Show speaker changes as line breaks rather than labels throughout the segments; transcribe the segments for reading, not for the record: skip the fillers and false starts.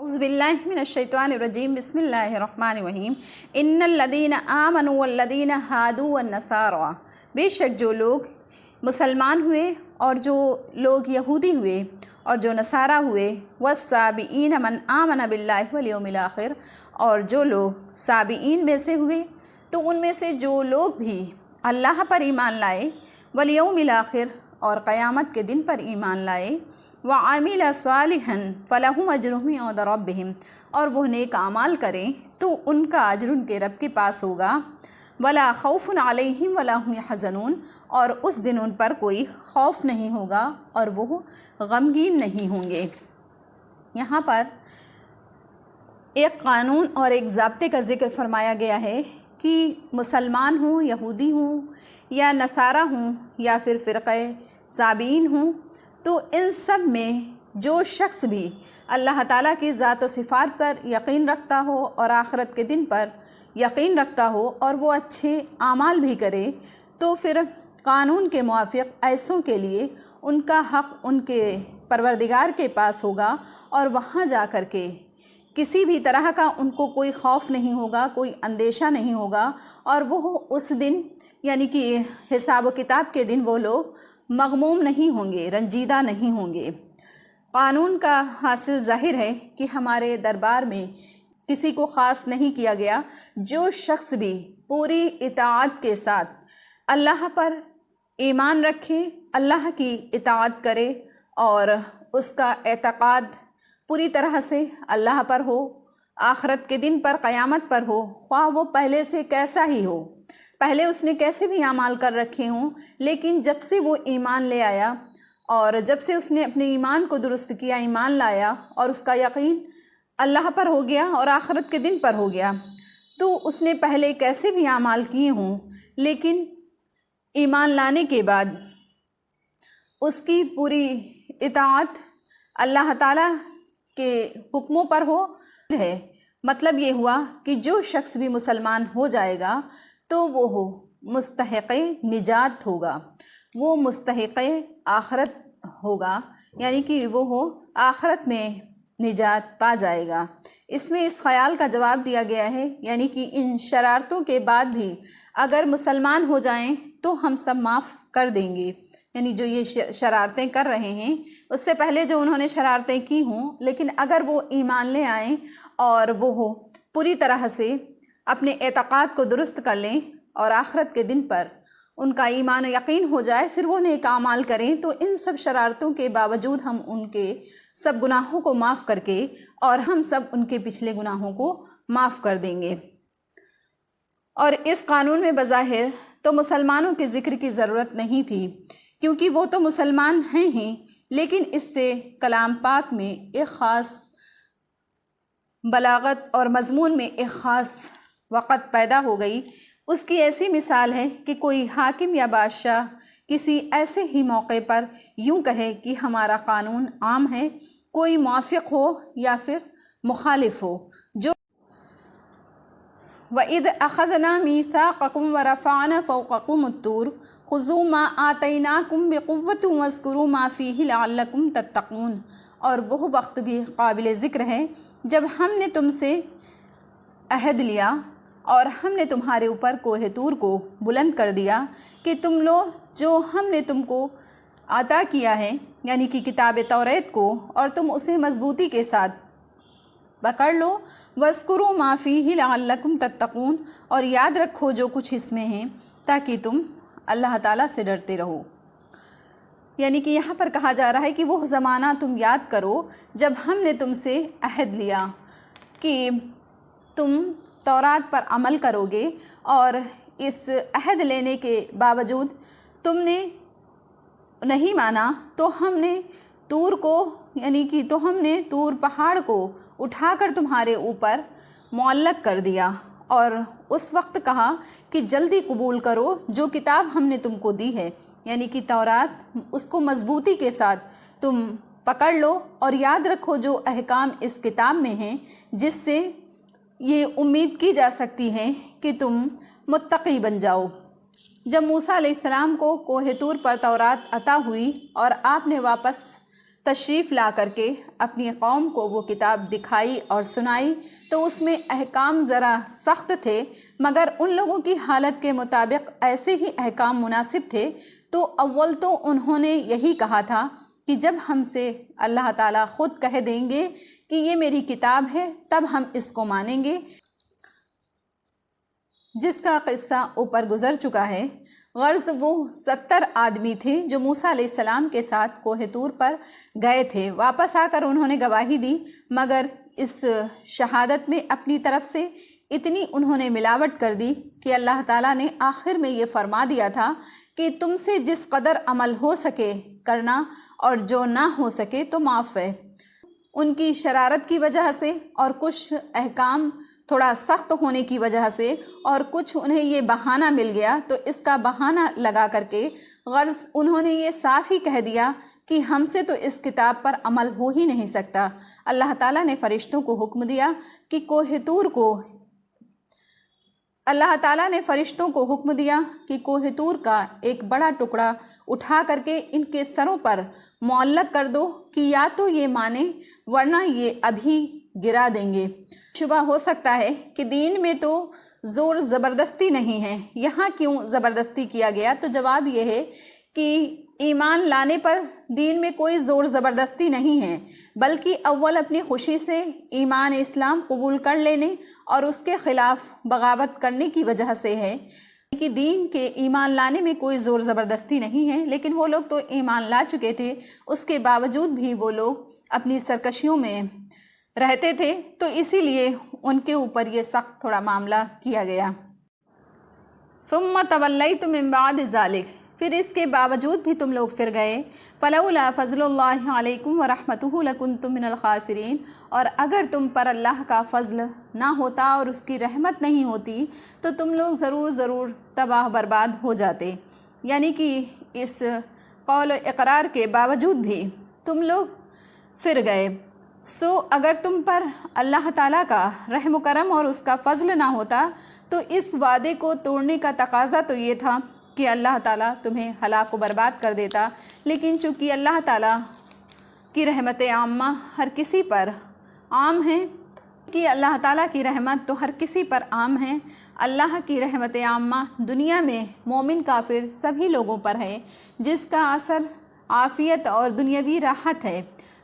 أعوذ بالله من الشیطان الرجیم بسم اللہ الرحمن الرحیم ان الذین آمنوا والذین ہادوا والنصارى، بے شک جو لوگ مسلمان ہوئے اور جو لوگ یہودی ہوئے اور جو نصارہ ہوئے، والسابئین من آمن باللہ والیوم الآخر، اور جو لوگ سابئین میں سے ہوئے تو ان میں سے جو لوگ بھی اللہ پر ایمان لائے، والیوم الآخر اور قیامت کے دن پر ایمان لائے، وعامل صالحا فلہم اجرہم عند ربہم، اور وہ نیک اعمال کریں تو ان کا اجر ان کے رب کے پاس ہوگا، ولا خوف علیہم ولا هم یحزنون، اور اس دن ان پر کوئی خوف نہیں ہوگا اور وہ غمگین نہیں ہوں گے۔ یہاں پر ایک قانون اور ایک ضابطے کا ذکر فرمایا گیا ہے کہ مسلمان ہوں، یہودی ہوں یا نصارہ ہوں یا پھر فرقہ سابئین ہوں، تو ان سب میں جو شخص بھی اللہ تعالیٰ کی ذات و صفات پر یقین رکھتا ہو اور آخرت کے دن پر یقین رکھتا ہو اور وہ اچھے اعمال بھی کرے، تو پھر قانون کے موافق ایسوں کے لیے ان کا حق ان کے پروردگار کے پاس ہوگا، اور وہاں جا کر کے کسی بھی طرح کا ان کو کوئی خوف نہیں ہوگا، کوئی اندیشہ نہیں ہوگا، اور وہ اس دن یعنی کہ حساب و کتاب کے دن وہ لوگ مغموم نہیں ہوں گے، رنجیدہ نہیں ہوں گے۔ قانون کا حاصل ظاہر ہے کہ ہمارے دربار میں کسی کو خاص نہیں کیا گیا، جو شخص بھی پوری اطاعت کے ساتھ اللہ پر ایمان رکھے، اللہ کی اطاعت کرے اور اس کا اعتقاد پوری طرح سے اللہ پر ہو، آخرت کے دن پر، قیامت پر ہو، خواہ وہ پہلے سے کیسا ہی ہو، پہلے اس نے کیسے بھی اعمال کر رکھے ہوں، لیکن جب سے وہ ایمان لے آیا اور جب سے اس نے اپنے ایمان کو درست کیا، ایمان لایا اور اس کا یقین اللہ پر ہو گیا اور آخرت کے دن پر ہو گیا، تو اس نے پہلے کیسے بھی اعمال کیے ہوں، لیکن ایمان لانے کے بعد اس کی پوری اطاعت اللہ تعالیٰ کے حکموں پر ہو ہے۔ مطلب یہ ہوا کہ جو شخص بھی مسلمان ہو جائے گا تو وہ مستحق نجات ہوگا، وہ مستحق آخرت ہوگا، یعنی کہ وہ آخرت میں نجات پا جائے گا۔ اس میں اس خیال کا جواب دیا گیا ہے، یعنی کہ ان شرارتوں کے بعد بھی اگر مسلمان ہو جائیں تو ہم سب معاف کر دیں گے، یعنی جو یہ شرارتیں کر رہے ہیں اس سے پہلے جو انہوں نے شرارتیں کی ہوں، لیکن اگر وہ ایمان لے آئیں اور وہ پوری طرح سے اپنے اعتقاد کو درست کر لیں اور آخرت کے دن پر ان کا ایمان و یقین ہو جائے، پھر وہ نیک اعمال کریں، تو ان سب شرارتوں کے باوجود ہم ان کے سب گناہوں کو معاف کر کے اور ہم سب ان کے پچھلے گناہوں کو معاف کر دیں گے۔ اور اس قانون میں بظاہر تو مسلمانوں کے ذکر کی ضرورت نہیں تھی، کیونکہ وہ تو مسلمان ہیں ہی، لیکن اس سے کلام پاک میں ایک خاص بلاغت اور مضمون میں ایک خاص وقت پیدا ہو گئی۔ اس کی ایسی مثال ہے کہ کوئی حاکم یا بادشاہ کسی ایسے ہی موقع پر یوں کہے کہ ہمارا قانون عام ہے، کوئی موافق ہو یا پھر مخالف ہو، جو وَإِذْ أَخَذْنَا مِيثَاقَكُمْ وَرَفَعْنَا فَوْقَكُمُ الطُّورَ خُذُوا مَا آتَيْنَاكُمْ بِقُوَّةٍ وَاذْكُرُوا مَا فِيهِ لَعَلَّكُمْ تَتَّقُونَ، اور وہ وقت بھی قابل ذکر ہے جب ہم نے تم سے عہد لیا اور ہم نے تمہارے اوپر کوہ طور کو بلند کر دیا کہ تم لوگ جو ہم نے تم کو عطا کیا ہے، یعنی کہ کتاب توریت کو، اور تم اسے مضبوطی کے ساتھ پکڑ لو، وَاذْكُرُوا مَا فِيهِ لَعَلَّكُمْ تَتَّقُونَ، اور یاد رکھو جو کچھ اس میں ہیں تاکہ تم اللہ تعالیٰ سے ڈرتے رہو۔ یعنی کہ یہاں پر کہا جا رہا ہے کہ وہ زمانہ تم یاد کرو جب ہم نے تم سے عہد لیا کہ تم تورات پر عمل کرو گے، اور اس عہد لینے کے باوجود تم نے نہیں مانا، تو ہم نے طور کو یعنی کہ تو ہم نے طور پہاڑ کو اٹھا کر تمہارے اوپر معلق کر دیا، اور اس وقت کہا کہ جلدی قبول کرو جو کتاب ہم نے تم کو دی ہے، یعنی کہ تورات، اس کو مضبوطی کے ساتھ تم پکڑ لو اور یاد رکھو جو احکام اس کتاب میں ہیں، جس سے یہ امید کی جا سکتی ہے کہ تم متقی بن جاؤ۔ جب موسیٰ علیہ السلام کو کوہ طور پر تورات عطا ہوئی اور آپ نے واپس تشریف لا کر کے اپنی قوم کو وہ کتاب دکھائی اور سنائی تو اس میں احکام ذرا سخت تھے، مگر ان لوگوں کی حالت کے مطابق ایسے ہی احکام مناسب تھے۔ تو اول تو انہوں نے یہی کہا تھا کہ جب ہم سے اللہ تعالیٰ خود کہہ دیں گے کہ یہ میری کتاب ہے تب ہم اس کو مانیں گے، جس کا قصہ اوپر گزر چکا ہے۔ غرض وہ 70 آدمی تھے جو موسیٰ علیہ السلام کے ساتھ کوہ طور پر گئے تھے۔ واپس آ کر انہوں نے گواہی دی، مگر اس شہادت میں اپنی طرف سے اتنی انہوں نے ملاوٹ کر دی کہ اللہ تعالیٰ نے آخر میں یہ فرما دیا تھا کہ تم سے جس قدر عمل ہو سکے کرنا اور جو نہ ہو سکے تو معاف ہے۔ ان کی شرارت کی وجہ سے اور کچھ احکام تھوڑا سخت ہونے کی وجہ سے اور کچھ انہیں یہ بہانہ مل گیا تو اس کا بہانہ لگا کر کے غرض انہوں نے یہ صاف ہی کہہ دیا کہ ہم سے تو اس کتاب پر عمل ہو ہی نہیں سکتا۔ اللہ تعالیٰ نے فرشتوں کو حکم دیا کہ کوہ طور کا ایک بڑا ٹکڑا اٹھا کر کے ان کے سروں پر معلق کر دو کہ یا تو یہ مانیں ورنہ یہ ابھی گرا دیں گے۔ شبہ ہو سکتا ہے کہ دین میں تو زور زبردستی نہیں ہے، یہاں کیوں زبردستی کیا گیا؟ تو جواب یہ ہے کہ ایمان لانے پر دین میں کوئی زور زبردستی نہیں ہے، بلکہ اول اپنی خوشی سے ایمان اسلام قبول کر لینے اور اس کے خلاف بغاوت کرنے کی وجہ سے ہے کہ دین کے ایمان لانے میں کوئی زور زبردستی نہیں ہے۔ لیکن وہ لوگ تو ایمان لا چکے تھے، اس کے باوجود بھی وہ لوگ اپنی سرکشیوں میں رہتے تھے، تو اسی لیے ان کے اوپر یہ سخت تھوڑا معاملہ کیا گیا۔ ثم تولیتم من بعد ذلک، پھر اس کے باوجود بھی تم لوگ پھر گئے۔ فلولا فضل اللہ علیکم ورحمتہ لکنتم من الخاسرین، اور اگر تم پر اللہ کا فضل نہ ہوتا اور اس کی رحمت نہیں ہوتی تو تم لوگ ضرور تباہ برباد ہو جاتے۔ یعنی کہ اس قول و اقرار کے باوجود بھی تم لوگ پھر گئے۔ اگر تم پر اللہ تعالیٰ کا رحم و کرم اور اس کا فضل نہ ہوتا تو اس وعدے کو توڑنے کا تقاضا تو یہ تھا کہ اللہ تعالیٰ تمہیں ہلاک و برباد کر دیتا، لیکن چونکہ اللہ تعالیٰ کی رحمت عامہ ہر کسی پر عام ہے، کہ اللہ تعالیٰ کی رحمت تو ہر کسی پر عام ہے۔ اللہ کی رحمت عامہ دنیا میں مومن کافر سبھی لوگوں پر ہے، جس کا اثر عافیت اور دنیاوی راحت ہے۔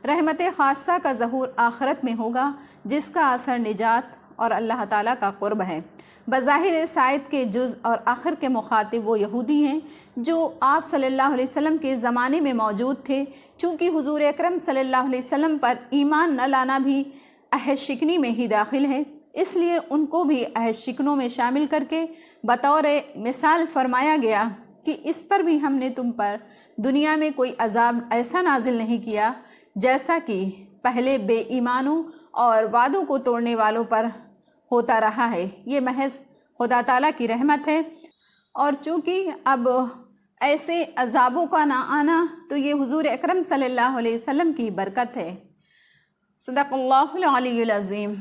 رحمت خاصہ کا ظہور آخرت میں ہوگا، جس کا اثر نجات اور اللہ تعالیٰ کا قرب ہے۔ بظاہر اس آیت کے جز اور آخر کے مخاطب وہ یہودی ہیں جو آپ صلی اللہ علیہ وسلم کے زمانے میں موجود تھے۔ چونکہ حضور اکرم صلی اللہ علیہ وسلم پر ایمان نہ لانا بھی عہد شکنی میں ہی داخل ہے، اس لیے ان کو بھی عہد شکنوں میں شامل کر کے بطور مثال فرمایا گیا کہ اس پر بھی ہم نے تم پر دنیا میں کوئی عذاب ایسا نازل نہیں کیا جیسا کہ پہلے بے ایمانوں اور وعدوں کو توڑنے والوں پر ہوتا رہا ہے۔ یہ محض خدا تعالیٰ کی رحمت ہے، اور چونکہ اب ایسے عذابوں کا نہ آنا تو یہ حضور اکرم صلی اللہ علیہ وسلم کی برکت ہے۔ صدق اللہ العلی العظیم۔